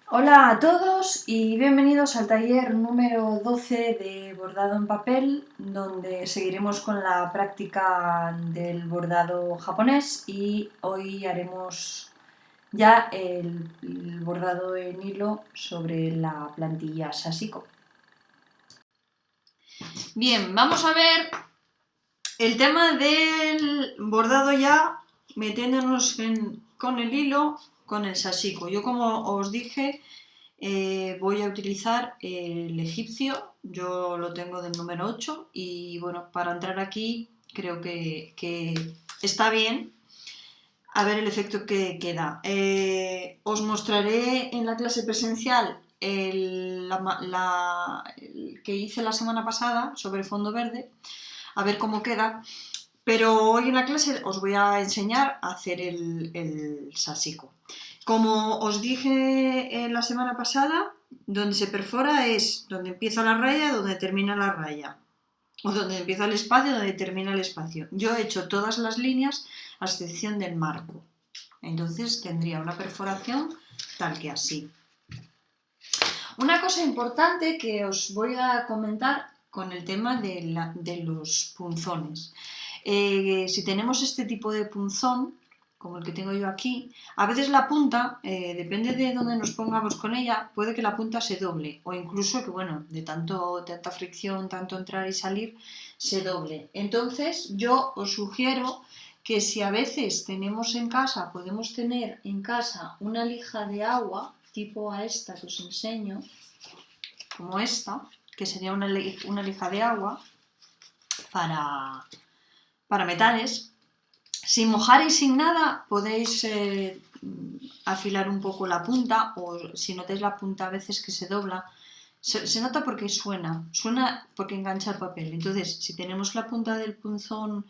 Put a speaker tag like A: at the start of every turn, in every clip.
A: Hola a todos y bienvenidos al taller número 12 de bordado en papel, donde seguiremos con la práctica del bordado japonés y hoy haremos ya el bordado en hilo sobre la plantilla Sashiko. Bien, vamos a ver el tema del bordado ya metiéndonos con el hilo, con el Sashiko. Yo, como os dije, voy a utilizar el egipcio, yo lo tengo del número 8 y bueno, para entrar aquí creo que está bien. A ver el efecto que da. Os mostraré en la clase presencial el que hice la semana pasada sobre fondo verde, a ver cómo queda. Pero hoy en la clase os voy a enseñar a hacer el Sashiko. Como os dije la semana pasada, donde se perfora es donde empieza la raya, donde termina la raya. O donde empieza el espacio, donde termina el espacio. Yo he hecho todas las líneas a excepción del marco. Entonces tendría una perforación tal que así. Una cosa importante que os voy a comentar con el tema de los punzones. Si tenemos este tipo de punzón, como el que tengo yo aquí, a veces la punta, depende de dónde nos pongamos con ella, puede que la punta se doble o incluso que, bueno, de tanta fricción, tanto entrar y salir, se doble. Entonces yo os sugiero que si a veces tenemos en casa, podemos tener en casa una lija de agua, tipo a esta que os enseño, como esta, que sería una lija de agua para metales. Sin mojar y sin nada podéis afilar un poco la punta, o si notáis la punta a veces que se dobla, se nota porque suena porque engancha el papel. Entonces, si tenemos la punta del punzón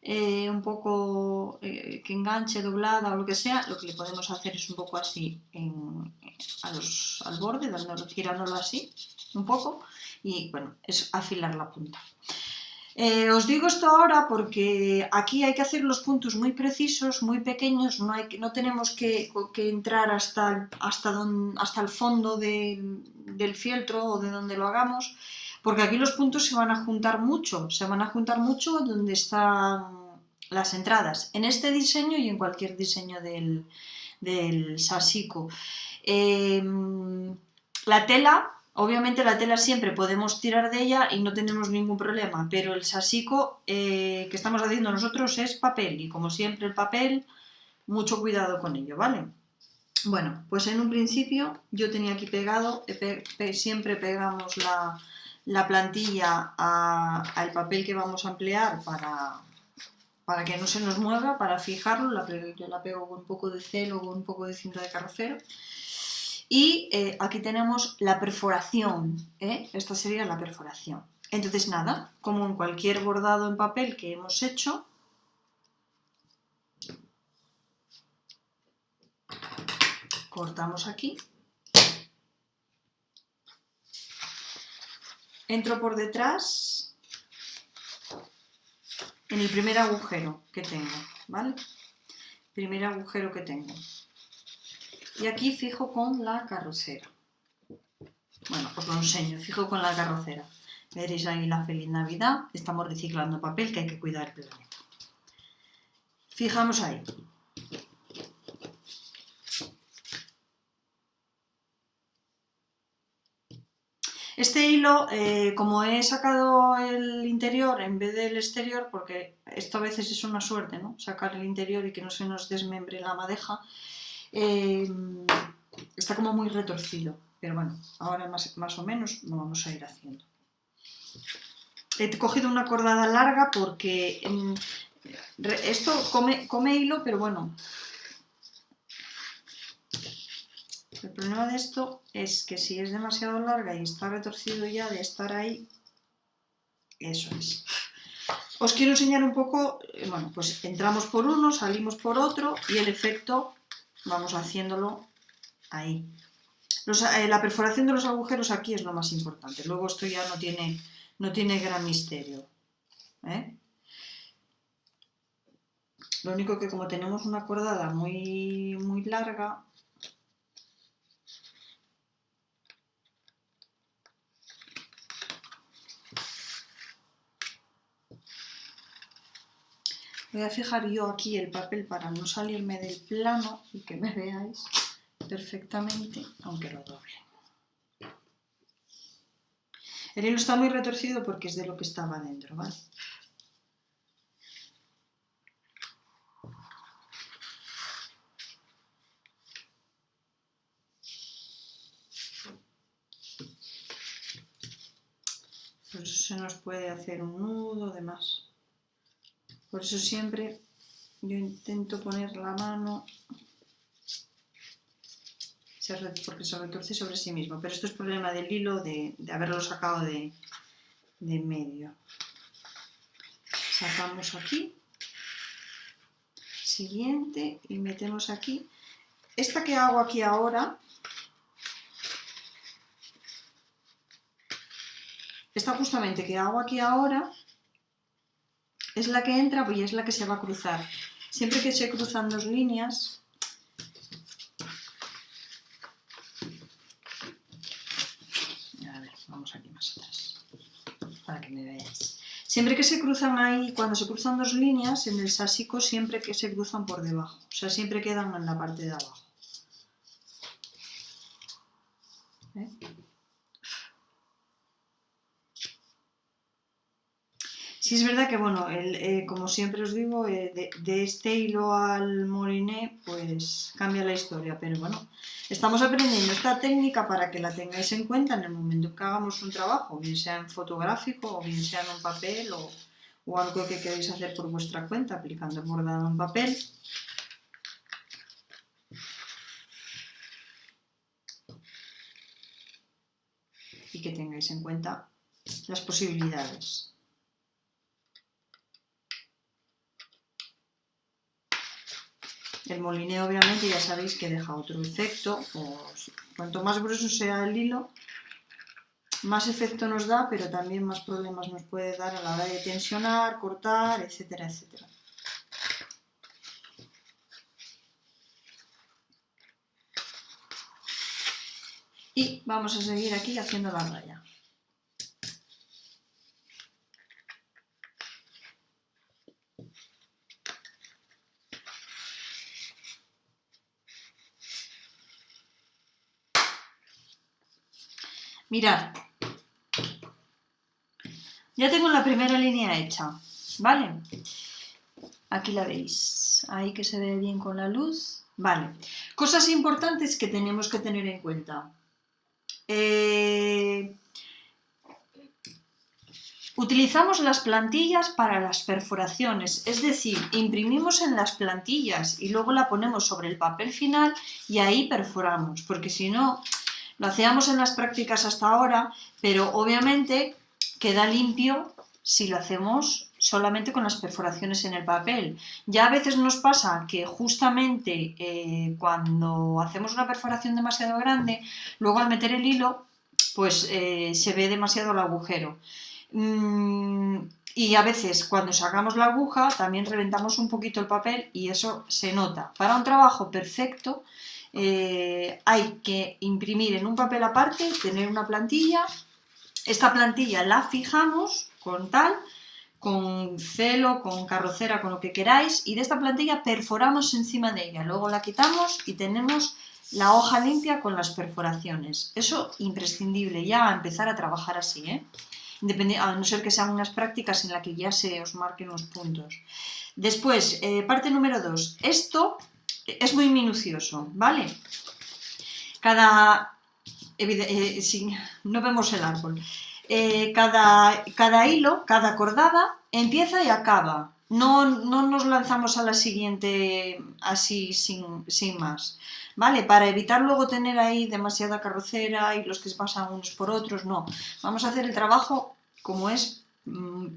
A: un poco que enganche, doblada o lo que sea, lo que le podemos hacer es un poco así al borde, girándolo así un poco, y bueno, es afilar la punta. Os digo esto ahora porque aquí hay que hacer los puntos muy precisos, muy pequeños, no tenemos que entrar hasta el fondo del fieltro o de donde lo hagamos, porque aquí los puntos se van a juntar mucho donde están las entradas, en este diseño y en cualquier diseño del Sashiko. La tela, obviamente la tela siempre podemos tirar de ella y no tenemos ningún problema, pero el Sashiko que estamos haciendo nosotros es papel y, como siempre, el papel, mucho cuidado con ello, ¿vale? Bueno, pues en un principio yo tenía aquí pegado, siempre pegamos la plantilla al papel que vamos a emplear para que no se nos mueva, para fijarlo. Yo la pego con un poco de celo o con un poco de cinta de carrocero. Y aquí tenemos la perforación, esta sería la perforación. Entonces, nada, como en cualquier bordado en papel que hemos hecho, cortamos aquí, entro por detrás en el primer agujero que tengo, ¿vale? Primer agujero que tengo. Y aquí fijo con la carrocera. Bueno, os lo enseño, fijo con la carrocera. Veréis ahí la feliz Navidad. Estamos reciclando papel, que hay que cuidar el planeta. Fijamos ahí. Este hilo, como he sacado el interior en vez del exterior, porque esto a veces es una suerte, ¿no? Sacar el interior y que no se nos desmembre la madeja, está como muy retorcido. Pero bueno, ahora más o menos lo vamos a ir haciendo. He cogido una cordada larga porque esto come hilo, pero bueno. El problema de esto es que si es demasiado larga y está retorcido ya de estar ahí, eso es. Os quiero enseñar un poco, bueno, pues entramos por uno, salimos por otro y el efecto vamos haciéndolo ahí. La perforación de los agujeros aquí es lo más importante, luego esto ya no tiene gran misterio. Lo único que, como tenemos una cordada muy larga, Voy a fijar yo aquí el papel para no salirme del plano y que me veáis perfectamente, aunque lo doble. El hilo está muy retorcido porque es de lo que estaba dentro, ¿vale? Por eso se nos puede hacer un nudo, demás. Por eso siempre yo intento poner la mano porque se retorce sobre sí mismo. Pero esto es problema del hilo, de haberlo sacado de medio. Sacamos aquí. Siguiente y metemos aquí. Esta que hago aquí ahora, esta justamente que hago aquí ahora, es la que entra y es la que se va a cruzar. Siempre que se cruzan dos líneas, a ver, vamos aquí más atrás, para que me veáis. Siempre que se cruzan ahí, cuando se cruzan dos líneas, en el sasico siempre que se cruzan por debajo, o sea, siempre quedan en la parte de abajo. ¿Eh? Sí es verdad que, bueno, como siempre os digo, de este hilo al moliné, pues cambia la historia, pero bueno, estamos aprendiendo esta técnica para que la tengáis en cuenta en el momento que hagamos un trabajo, bien sea en fotográfico o bien sea en un papel o algo que queréis hacer por vuestra cuenta, aplicando el bordado en papel. Y que tengáis en cuenta las posibilidades. El molineo obviamente ya sabéis que deja otro efecto, cuanto más grueso sea el hilo, más efecto nos da, pero también más problemas nos puede dar a la hora de tensionar, cortar, etcétera, etcétera. Y vamos a seguir aquí haciendo la raya. Mirad, ya tengo la primera línea hecha, ¿vale? Aquí la veis, ahí que se ve bien con la luz. Vale, cosas importantes que tenemos que tener en cuenta. Utilizamos las plantillas para las perforaciones, es decir, imprimimos en las plantillas y luego la ponemos sobre el papel final y ahí perforamos, porque si no, lo hacíamos en las prácticas hasta ahora, pero obviamente queda limpio si lo hacemos solamente con las perforaciones en el papel. Ya a veces nos pasa que justamente cuando hacemos una perforación demasiado grande, luego al meter el hilo, pues se ve demasiado el agujero. Y a veces cuando sacamos la aguja también reventamos un poquito el papel y eso se nota. Para un trabajo perfecto hay que imprimir en un papel aparte, tener una plantilla. Esta plantilla la fijamos con celo, con carrocera, con lo que queráis, y de esta plantilla perforamos encima de ella. Luego la quitamos y tenemos la hoja limpia con las perforaciones. Eso imprescindible, ya empezar a trabajar así, a no ser que sean unas prácticas en las que ya se os marquen los puntos. Después, parte número 2. Esto es muy minucioso, ¿vale? No vemos el árbol. Cada hilo, cada cordada empieza y acaba. No nos lanzamos a la siguiente así sin más, ¿vale? Para evitar luego tener ahí demasiada carrocera y los que se pasan unos por otros, no. Vamos a hacer el trabajo como es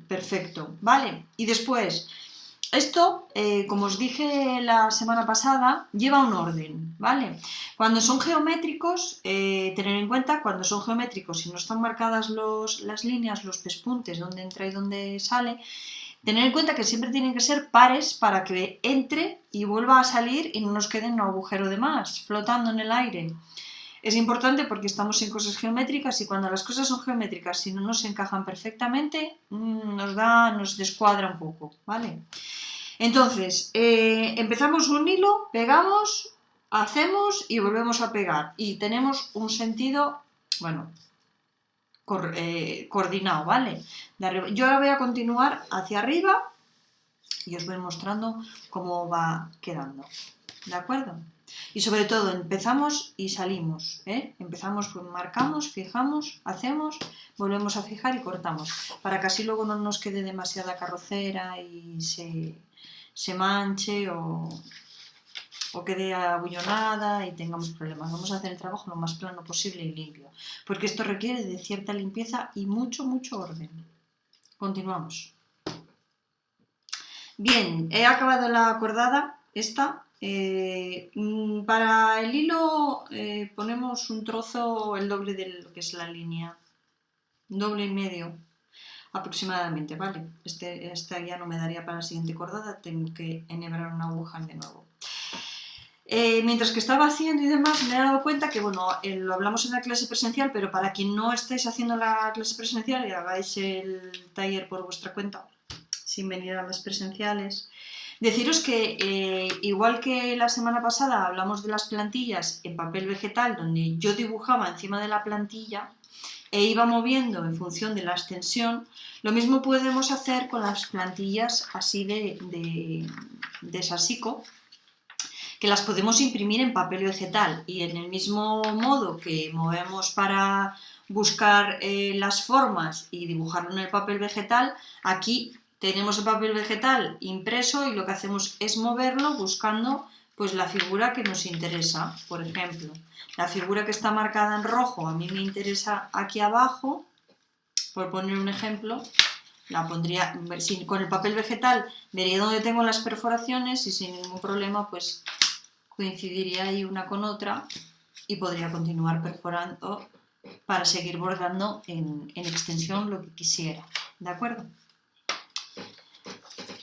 A: perfecto, ¿vale? Y después, esto, como os dije la semana pasada, lleva un orden, ¿vale? Cuando son geométricos, tener en cuenta, cuando son geométricos y no están marcadas las líneas, los pespuntes, dónde entra y dónde sale, tener en cuenta que siempre tienen que ser pares para que entre y vuelva a salir y no nos quede un agujero de más, flotando en el aire. Es importante porque estamos en cosas geométricas y cuando las cosas son geométricas, si no nos encajan perfectamente, nos descuadra un poco, ¿vale? Entonces, empezamos un hilo, pegamos, hacemos y volvemos a pegar. Y tenemos un sentido, bueno, coordinado, ¿vale? Yo ahora voy a continuar hacia arriba y os voy mostrando cómo va quedando, ¿de acuerdo? Y sobre todo empezamos y salimos, ¿eh? Empezamos, pues marcamos, fijamos, hacemos, volvemos a fijar y cortamos, para que así luego no nos quede demasiada carrocera y se manche o quede abullonada y tengamos problemas. Vamos a hacer el trabajo lo más plano posible y limpio, porque esto requiere de cierta limpieza y mucho orden. Continuamos. Bien, he acabado la cordada, esta. Para el hilo ponemos un trozo, el doble de lo que es la línea, doble y medio aproximadamente, ¿vale? Esta ya no me daría para la siguiente cordada, tengo que enhebrar una aguja de nuevo. Mientras que estaba haciendo y demás, me he dado cuenta que, bueno, lo hablamos en la clase presencial, pero para quien no estéis haciendo la clase presencial y hagáis el taller por vuestra cuenta, sin venir a las presenciales, deciros que igual que la semana pasada hablamos de las plantillas en papel vegetal, donde yo dibujaba encima de la plantilla e iba moviendo en función de la extensión, lo mismo podemos hacer con las plantillas así de Sasico, que las podemos imprimir en papel vegetal y en el mismo modo que movemos para buscar las formas y dibujarlo en el papel vegetal, aquí tenemos el papel vegetal impreso y lo que hacemos es moverlo buscando pues la figura que nos interesa. Por ejemplo, la figura que está marcada en rojo a mí me interesa aquí abajo, por poner un ejemplo, la pondría con el papel vegetal, vería dónde tengo las perforaciones y sin ningún problema pues coincidiría ahí una con otra y podría continuar perforando para seguir bordando en extensión lo que quisiera, ¿de acuerdo?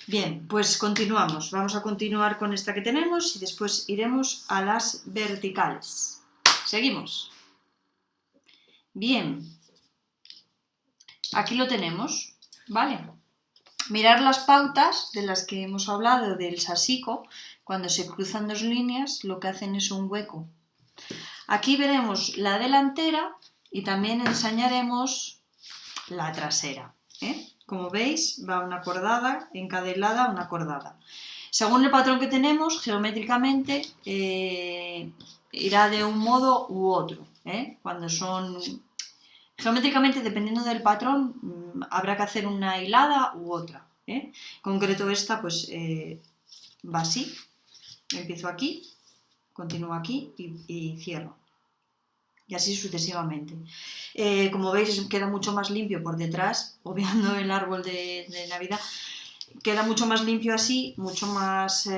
A: Bien, pues continuamos. Vamos a continuar con esta que tenemos y después iremos a las verticales. Seguimos. Bien, aquí lo tenemos, ¿vale? Mirar las pautas de las que hemos hablado del Sasico. Cuando se cruzan dos líneas, lo que hacen es un hueco. Aquí veremos la delantera y también enseñaremos la trasera, ¿eh? Como veis, va una cordada, encadenada, una cordada. Según el patrón que tenemos, geométricamente irá de un modo u otro, ¿eh? Cuando son... Geométricamente, dependiendo del patrón, habrá que hacer una hilada u otra, ¿eh? En concreto esta, pues, va así. Empiezo aquí, continúo aquí y cierro. Y así sucesivamente. Como veis, queda mucho más limpio por detrás, obviando el árbol de Navidad. Queda mucho más limpio así, mucho más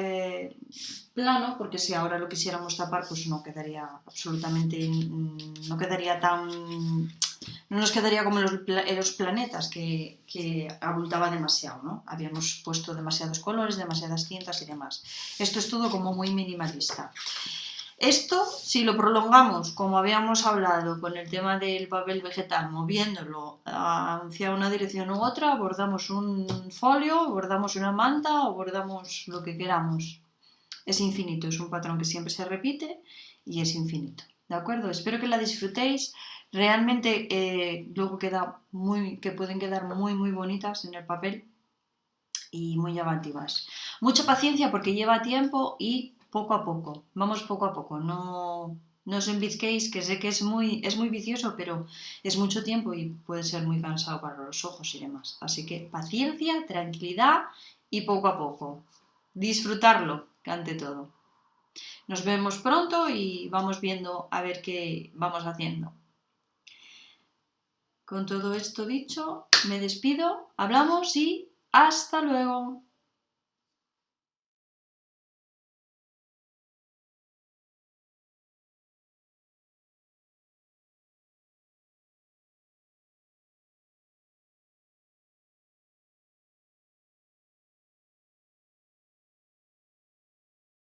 A: plano, porque si ahora lo quisiéramos tapar, pues no quedaría absolutamente, no quedaría tan... No nos quedaría como los planetas, que abultaba demasiado, ¿no? Habíamos puesto demasiados colores, demasiadas cintas y demás. Esto es todo como muy minimalista. Esto, si lo prolongamos, como habíamos hablado con el tema del papel vegetal, moviéndolo hacia una dirección u otra, bordamos un folio, bordamos una manta o bordamos lo que queramos. Es infinito, es un patrón que siempre se repite y es infinito. ¿De acuerdo? Espero que la disfrutéis. Realmente luego que pueden quedar muy bonitas en el papel y muy llamativas. Mucha paciencia porque lleva tiempo y poco a poco. Vamos poco a poco. No os embizquéis, que sé que es muy vicioso, pero es mucho tiempo y puede ser muy cansado para los ojos y demás. Así que paciencia, tranquilidad y poco a poco. Disfrutarlo, ante todo. Nos vemos pronto y vamos viendo a ver qué vamos haciendo. Con todo esto dicho, me despido, hablamos y hasta luego.